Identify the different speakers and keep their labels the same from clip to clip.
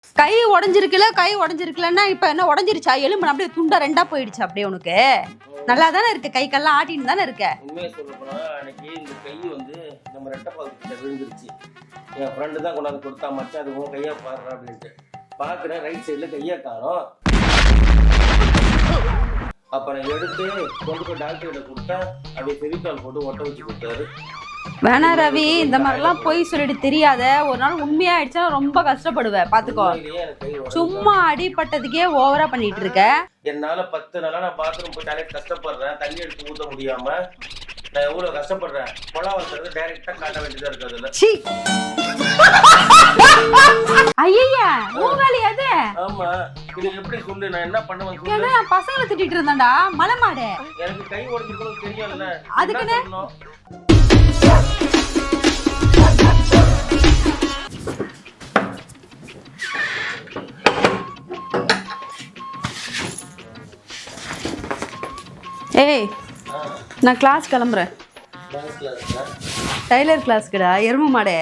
Speaker 1: கை உடஞ்சிருக்குலன்னா இப்ப என்ன உடஞ்சிருச்சா? எலும்பு அப்படியே துண்டா ரெண்டா போயிடுச்சு அப்படியே. உனக்கு நல்லா தானே இருக்கு, கை கல்லாம் ஆட்டின்னு தானே இருக்க.
Speaker 2: உண்மையை சொல்ல போனா அன்னைக்கு இந்த கை வந்து நம்ம ரெட்டப்பால் கிட்ட விழுந்துருச்சு. என் ஃப்ரெண்டு தான் கொண்டாந்து கொடுத்தா, மச்சான் அது உன் கையா பாடுறா அப்படின்ட்டு பாக்குறேன். ரைட் சைட்ல கையா காணோம். அப்புறம் எடுத்து கொண்டு போய் டாக்டர் கிட்ட கொடுத்தா அப்படியே ஃபெவிகால் போட்டு ஒட்ட வச்சு கொடுத்தாரு.
Speaker 1: வேணா ரவி, இந்த மாதிரிலாம் போய் சொல்லிட்டு தெரியாத. ஒரு நாள் உண்மையா ஆயிடுச்சா ரொம்ப கஷ்டப்படுவேன், பாத்துக்கோ. சும்மா அடிப்பட்டதுக்கே ஓவரா பண்ணிட்டு இருக்க.
Speaker 2: என்னால 10 நாளா நான் பாத்ரூம் போய் டாய்லெட் கஷ்டப்படுறேன், தண்ணி எடுத்து ஊத்த முடியாம நான் எவ்வளவு கஷ்டப்படுறேன். கொலா வளர்க்கறது டைரக்டா காட்ட வேண்டியதா இருக்கு. அதுல
Speaker 1: ஐயா மூவாலி அது.
Speaker 2: ஆமா, இது எப்படி சொல்லு, நான் என்ன பண்ணுவேன்?
Speaker 1: நான் பசங்களை திட்டிட்டு இருந்தேன்டா, மலை மாடு.
Speaker 2: எனக்கு கை உடைஞ்சிருக்கணும் தெரியும்ல,
Speaker 1: அதுக்குன்னு ஏய் நான் கிளாஸ் கிளம்புறேன். டைலர் கிளாஸ்க்குடா, எருமை மாடே.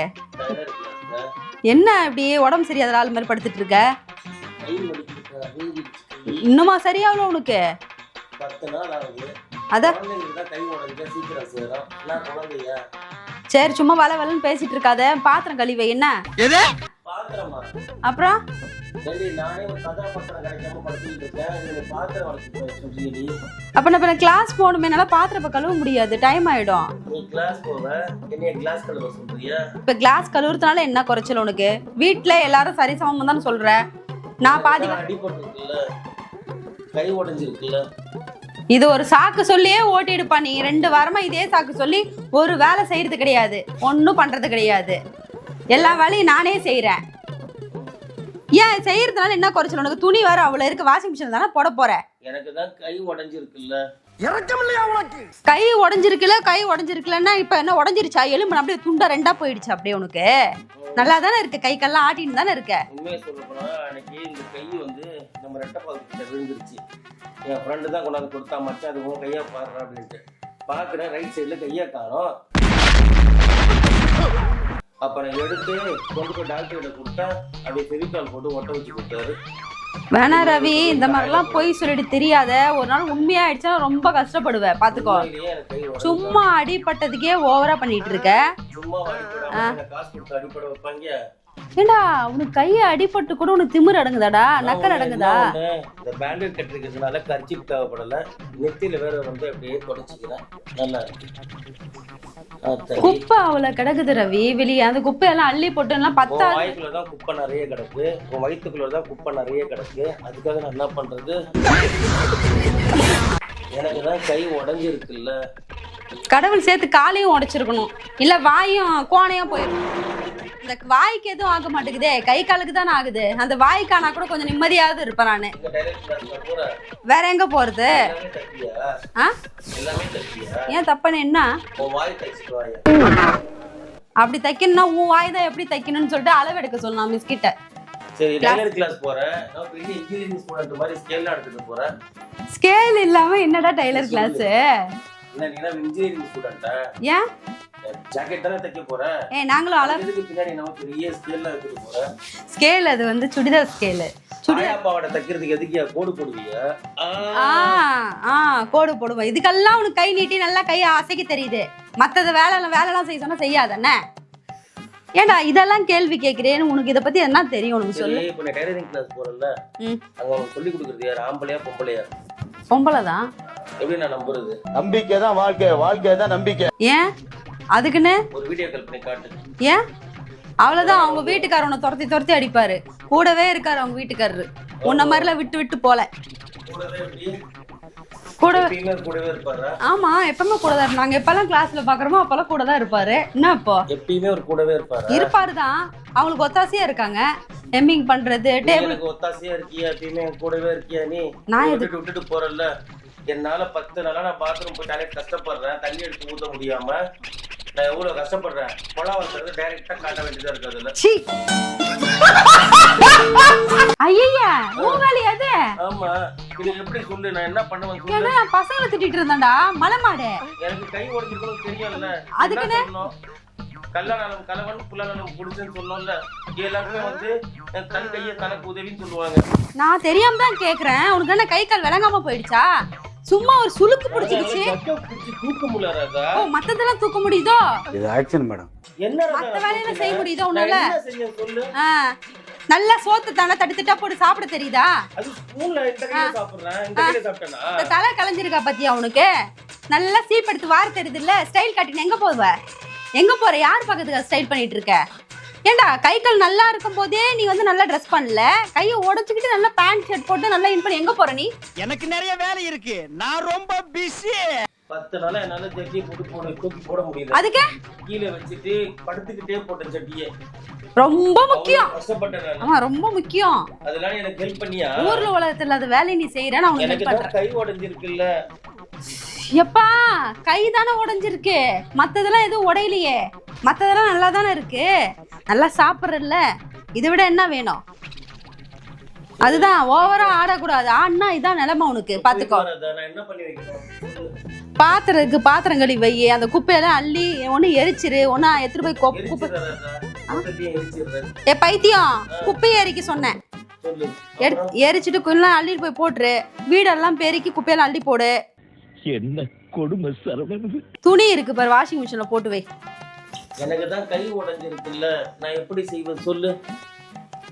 Speaker 1: என்ன இப்படி உடம்பு சரியாத ஆள் மாதிரி படுத்துட்டு இருக்க? இன்னுமா சரியாகல உனக்கு?
Speaker 2: 10 நாள் ஆகுது.
Speaker 1: அதான்
Speaker 2: கை உடைஞ்சா சீக்கிரம் சேரும். நான் குழந்தையா?
Speaker 1: சரி, சும்மா வளன்னு பேசிட்டு இருக்காத. பாத்திரம் கழிவை. என்ன
Speaker 2: பாத்திரமா?
Speaker 1: அப்புறம்
Speaker 2: சரி, நானே ஒரு கதாபாத்திரம் கிடைக்காம படுத்துட்டு இருக்கேன். பாத்திரம் வளர்த்து
Speaker 1: அப்ப நான் கிளாஸ் போகணுமே, நல்லா பாத்திரம் கழுவ முடியாது, டைம் ஆயிடும்.
Speaker 2: நீ கிளாஸ் போவ, என்னைய கிளாஸ் கழுவ சொல்றியா?
Speaker 1: இப்ப கிளாஸ் கழுவுறதுனால என்ன குறைச்சல் உனக்கு? வீட்டுல எல்லாரும் சரி சமம் தான் சொல்ற. நான் பாதி
Speaker 2: அடிபட்டுருக்குல்ல, கை உடைஞ்சிருக்குல்ல.
Speaker 1: இது ஒரு சாக்கு சொல்லியே ஓட்டிடுப்பா நீ. 2 வாரமா இதே சாக்கு சொல்லி ஒரு வேலை செய்யறது கிடையாது, ஒன்னும் பண்றது கிடையாது. எல்லா வேலையும் நானே செய்யறேன். ஏன் செய்யறதுனால என்ன குறைச்சல் உனக்கு? துணி வேற அவ்வளவு இருக்கு, வாஷிங் மிஷின் தானே போட போற.
Speaker 2: எனக்கு தான் கை உடைஞ்சிருக்குல்ல.
Speaker 1: கை உடஞ்சிருக்குலன்னா இப்ப என்ன உடஞ்சிருச்சா? எலும்பு அப்படியே துண்டா ரெண்டா போயிடுச்சு அப்படியே. உனக்கு நல்லா தானே இருக்கு, கை கல்லாம் ஆட்டின்னு தானே இருக்க.
Speaker 2: உண்மையை சொல்ல போனா அன்னைக்கு இந்த கை வந்து நம்ம ரெட்டப்பால் கிட்ட விழுந்துருச்சு. என் ஃப்ரெண்டு தான் கொண்டாந்து கொடுத்தா, மச்சான் அது உன் கையா பாடுறா அப்படின்ட்டு பாக்குறேன். ரைட் சைட்ல கையா காணோம். அப்புறம் எடுத்து கொண்டு போய் டாக்டர் கிட்ட கொடுத்தா அப்படியே ஃபெவிகால் போட்டு ஒட்ட வச்சு கொடுத்தாரு.
Speaker 1: வேணா ரவி, இந்த மாதிரிலாம் போய் சொல்லிட்டு தெரியாத. ஒரு நாள் உண்மையா ஆயிடுச்சா ரொம்ப கஷ்டப்படுவேன், பாத்துக்கோ. சும்மா அடிப்பட்டதுக்கே ஓவரா பண்ணிட்டு இருக்க.
Speaker 2: சும்மா காசு கொடுத்து அடிப்பட வைப்பாங்க.
Speaker 1: ஏண்டா உனக்கு கையை அடிபட்டு கூட உனக்கு திமிர் அடங்குதாடா, நக்கல் அடங்குதா?
Speaker 2: இந்த பேண்டேட் கட்டிருக்கிறதுனால கர்ச்சீப் தேவைப்படல. நெத்தியில வேற வந்து அப்படியே தொடச்சிக்கிறேன். நல்லா
Speaker 1: குப்பை அவ்வளவு கிடக்குது ரவி வெளியே. அந்த குப்பையெல்லாம் அள்ளி போட்டு பத்தா.
Speaker 2: வாய்க்குள்ளதான் குப்பை நிறைய கிடக்கு, உன் வயிற்றுக்குள்ளதான் குப்பை நிறைய கிடக்கு. அதுக்காக நான் என்ன பண்றது? எனக்கு தான் கை உடஞ்சிருக்குல்ல.
Speaker 1: கடவுள் சேர்த்து காலையும் உடைச்சிருக்கணும், இல்ல வாயும் கோணையும் போயிருக்கணும். இந்த வாய்க்கு எதுவும் ஆக மாட்டேங்குதே, கை காலுக்கு தானே ஆகுது. அந்த வாய்க்கானா கூட கொஞ்சம் நிம்மதியாவது இருப்பேன் நானு. வேற எங்க போறது? ஏன் தப்பன்னு என்ன? அப்படி தைக்கணும்னா உன் வாய் தான் எப்படி தைக்கணும்னு சொல்லிட்டு அளவு எடுக்க சொல்லலாம் மிஸ் கிட்ட.
Speaker 2: சரி, டைலர் கிளாஸ் போறேன். நான் பெரிய இன்ஜினியரிங் ஸ்டூடண்ட் மாதிரி ஸ்கேல் எடுத்துட்டு போறேன்.
Speaker 1: ஸ்கேல் இல்லாம என்னடா டைலர் கிளாஸ்?
Speaker 2: என்ன நீங்க இன்ஜினியரிங் ஸ்டூடண்டா?
Speaker 1: ஏன்
Speaker 2: ஜாக்கெட் தான தைக்க போறேன்?
Speaker 1: நாங்களும் அளவுக்கு
Speaker 2: பின்னாடி நம்ம பெரிய ஸ்கேல்ல எடுத்துட்டு போறேன்.
Speaker 1: ஸ்கேல் அது வந்து சுடிதார் ஸ்கேல்.
Speaker 2: சுடிதார் பாவாடை தைக்கிறதுக்கு எதுக்கு கோடு போடுவீங்க?
Speaker 1: கோடு போடுவோம். இதுக்கெல்லாம் உனக்கு கை நீட்டி நல்லா கை அசைக்க தெரியுது. மத்தத வேலைலாம் செய்ய சொன்னா செய்யாதண்ணே. ஏண்டா இதெல்லாம் கேள்வி கேட்கிறேன்னு? உனக்கு இதை பத்தி என்ன தெரியும் உனக்கு சொல்லு.
Speaker 2: இப்போ நான் டைலரிங் கிளாஸ் போறேன்ல, அங்க அவங்க சொல்லி கொடுக்குறது யார்? ஆம்பளையா பொம்பளையா?
Speaker 1: பொம்பளை தான்.
Speaker 2: எப்படி நான் நம்புறது?
Speaker 3: நம்பிக்கை தான் வாழ்க்கை, வாழ்க்கை தான் நம்பிக்கை.
Speaker 1: ஏன் அதுக்குன்னு
Speaker 2: ஒரு வீடியோ கால் பண்ணி காட்டு.
Speaker 1: ஏன் அவ்வளவுதான்? அவங்க வீட்டுக்காரனை துரத்தி அடிப்பாரு. கூடவே இருக்காரு அவங்க வீட்டுக்காரரு. உன்ன மாதிரிலாம் விட்டு போல.
Speaker 2: கூடவே இருப்பாரு.
Speaker 1: ஆமா, எப்பவுமே கூட தான். நாங்க எப்பெல்லாம் கிளாஸ்ல பாக்குறோமோ அப்பெல்லாம் கூட தான் இருப்பாரு. என்ன இப்போ
Speaker 2: எப்பயுமே ஒரு கூடவே
Speaker 1: இருப்பாருதான். அவங்களுக்கு ஒத்தாசையா இருக்காங்க. எம்மிங் பண்றது, டேபிள்
Speaker 2: ஒத்தாசையா இருக்கியா? எப்பயுமே கூடவே இருக்கியா? நீ
Speaker 1: நான்
Speaker 2: விட்டுட்டு போறல. என்னால 10 நாளா நான் பாத்ரூம் போய் டாய்லெட் கஷ்டப்படுறேன், தண்ணி எடுத்து ஊத்த முடியாம நான் எவ்வளவு கஷ்டப்படுறேன். கொலா வளர்க்கறது டைரக்டா காட்ட வேண்டியதா இருக்கு. அதுல
Speaker 1: ஐயா மூவாலி அது.
Speaker 2: ஆமா, இது எப்படி சொல்லு, நான் என்ன பண்ணுவேன் சொல்லு.
Speaker 1: ஏன்னா பசங்களை திட்டிட்டு இருந்தாண்டா மலை மாடு.
Speaker 2: எனக்கு கை உடைஞ்சிருக்கணும் தெரியும்ல.
Speaker 1: அதுக்குன்னு
Speaker 2: கல்யாணம் கலவன் புள்ளனும் புடிச்சுன்னு சொன்னோம்ல, எல்லாருமே வந்து தன் கையை தனக்கு உதவின்னு சொல்லுவாங்க.
Speaker 1: நான் தெரியாம தான் கேக்குறேன். உனக்கு என்ன கை கால் விளங்காம போயிடுச்சா? சும்மா ஒரு சுளுக்கு பிடிச்சிருச்சு.
Speaker 2: தூக்க முடியல.
Speaker 1: ஓ, மத்ததெல்லாம் தூக்க முடியுதோ?
Speaker 3: இது ஆக்சன் மேடம்.
Speaker 2: என்ன
Speaker 1: மத்த வேலையில செய்ய முடியுதோ உன்னால?
Speaker 2: சொல்லு.
Speaker 1: நல்ல சோத்து தானே தட்டு தட்டா போட்டு சாப்பிட தெரியுதா?
Speaker 2: அது ஸ்பூன்ல இந்த கையில சாப்பிடுறேன், இந்த கையில சாப்பிட்டேனா?
Speaker 1: இந்த தலை கலைஞ்சிருக்கா பத்தியா உனக்கு? நல்லா சீப் எடுத்து வார தெரியுது இல்ல? ஸ்டைல் காட்டின்னு எங்க போவ? எங்க போற? யார் பக்கத்துக்கு ஸ்டைல் பண்ணிட்டு இருக்க? ஏண்டா கை கால் நல்லா இருக்கும் போதே நீ வந்து நல்லா ட்ரெஸ் பண்ணல, கையை உடைச்சுக்கிட்டு நல்லா பேண்ட் ஷர்ட் போட்டு நல்லா இன் பண்ணி எங்க போற நீ?
Speaker 4: எனக்கு நிறைய வேலை இருக்கு, நான் ரொம்ப பிஸி.
Speaker 2: 10 நாளா என்னால ஜட்டியை போட்டு தூக்கி போட முடியல.
Speaker 1: அதுக்கு
Speaker 2: கீழே வச்சுட்டு படுத்துக்கிட்டே போட்டேன் சட்டியை.
Speaker 1: ரொம்ப முக்கியம்.
Speaker 2: கஷ்டப்பட்டேன் நான்.
Speaker 1: ஆமா ரொம்ப முக்கியம்.
Speaker 2: அதனால எனக்கு ஹெல்ப் பண்ணியா?
Speaker 1: ஊர்ல உலகத்துல அது வேலையை நீ செய்யற, நான் உனக்கு ஹெல்ப் பண்றேன்.
Speaker 2: கை உடைஞ்சிருக்குல்ல.
Speaker 1: எப்பா கை தானே உடைஞ்சிருக்கு, மத்ததெல்லாம் எதுவும் உடையலையே. மத்ததெல்லாம் நல்லா தானே இருக்கு, நல்லா சாப்பிட்றல்ல. இதை விட என்ன வேணும்? அதுதான் ஓவரா ஆடக்கூடாது. ஆனா இதான் நிலைமை உனக்கு. பாத்துக்கோ.
Speaker 2: நான் என்ன பண்ணி வைக்கணும்?
Speaker 1: பாத்திரத்துக்கு பாத்திரம் கழுவி வை. அந்த குப்பையெல்லாம் அள்ளி ஒண்ணு எரிச்சிரு, ஒன்னா எடுத்துட்டு போய் குப்பை. பைத்தியம், குப்பையை எரிக்க சொன்னேன். எரிச்சிட்டு கொஞ்சம் அள்ளிட்டு போய் போட்டுரு. வீடெல்லாம் பெருக்கி குப்பையெல்லாம் அள்ளி போடு.
Speaker 4: என்ன கொடுமை சரவணன்.
Speaker 1: துணி இருக்கு பாரு, வாஷிங் மிஷின்ல போட்டு வை.
Speaker 2: எனக்கு தான் கை உடைஞ்சிருக்குல்ல, நான் எப்படி செய்வேன் சொல்லு.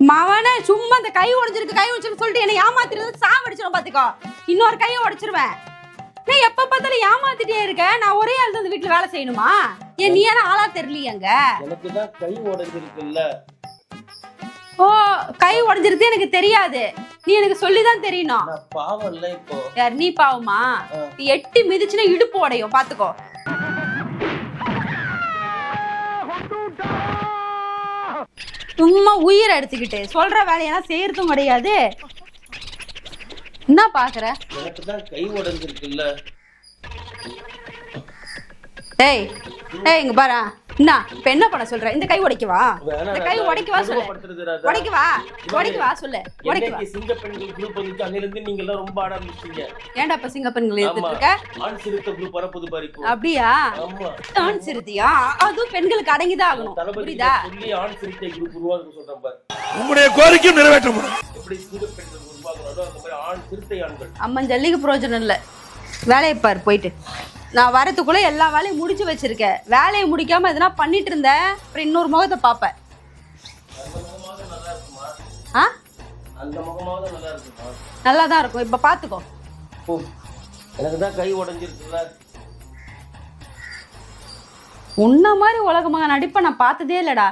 Speaker 1: மவனே சும்மா இந்த கை உடைஞ்சிருக்கு சொல்லிட்டு என்ன ஏமாத்திட்டு சாவடிச்சிடும் பாத்துக்கோ. இன்னொரு கையை உடைச்சிருவேன். நீ எப்ப பார்த்தாலும் ஏமாத்திட்டே இருக்க. நான் ஒரே ஆள் தான் வீட்டுல வேலை செய்யணுமா? ஏன் நீ என்ன ஆளா தெரியலையாங்க?
Speaker 2: எனக்கு தான் கை உடைஞ்சிருக்குல்ல.
Speaker 1: ஓ, கை உடைஞ்சிருக்கு எனக்கு தெரியாது, நீ எனக்கு சொல்லிதான் தெரியணும்.
Speaker 2: நான் பாவம் இல்ல இப்போ.
Speaker 1: யார் நீ பாவமா? நீ எட்டி மிதிச்சுனா இடுப்பு உடையும் பாத்துக்கோ. சும்மா உயிரை எடுத்துக்கிட்டு சொல்ற வேலையெல்லாம் செய்யறதும் கிடையாது. என்ன பாக்குற?
Speaker 2: எனக்கு தான் கை உடைஞ்சிருக்குல்ல.
Speaker 1: டேய் டேய் இங்க பாரு. என்ன இப்ப என்ன பண்ண சொல்ற? இந்த கை உடைக்கவா? இந்த கை உடைக்கவா சொல்லு. உடைக்கவா சொல்லு. உடைக்கவா?
Speaker 2: சிங்க பெண்கள் குரூப் வந்து அன்னிலிருந்து நீங்க எல்லாம் ரொம்ப ஆட ஆரம்பிச்சீங்க.
Speaker 1: ஏன்டா இப்ப சிங்க பெண்கள் எடுத்துட்டு இருக்க?
Speaker 2: ஆண் சிறுத்தை குரூப் வரப்போது பாரு இப்போ.
Speaker 1: அப்படியா?
Speaker 2: ஆமா.
Speaker 1: ஆண் சிறுத்தையா? அது பெண்களுக்கு அடங்கிதான் ஆகணும். புரியுதா?
Speaker 2: சொல்லி ஆண் சிறுத்தை குரூப் உருவாக்க சொல்றேன் பாரு.
Speaker 4: உங்களுடைய கோரிக்கை நிறைவேற்றப்படும்.
Speaker 2: எப்படி சிங்க பெண்கள் உருவாக்குறதோ அந்த மாதிரி ஆண் சிறுத்தை ஆண்கள்.
Speaker 1: அம்மன் ஜல்லிக்கு பிரயோஜனம் இல்ல. வேலையை பாரு போயிட்டு. நான் வரத்துக்குள்ள எல்லா வேலையும் முடிச்சு வச்சிருக்கேன். வேலையை முடிக்காம எதனா பண்ணிட்டு இருந்தேன், அப்புறம் இன்னொரு முகத்தை பாப்பேன். நல்லாதான் இருக்கும். இப்ப பாத்துக்கோ.
Speaker 2: எனக்கு தான் கை உடைஞ்சிருக்குல்ல.
Speaker 1: உன்ன மாதிரி உலகமாக நடிப்பை நான் பார்த்ததே இல்லடா.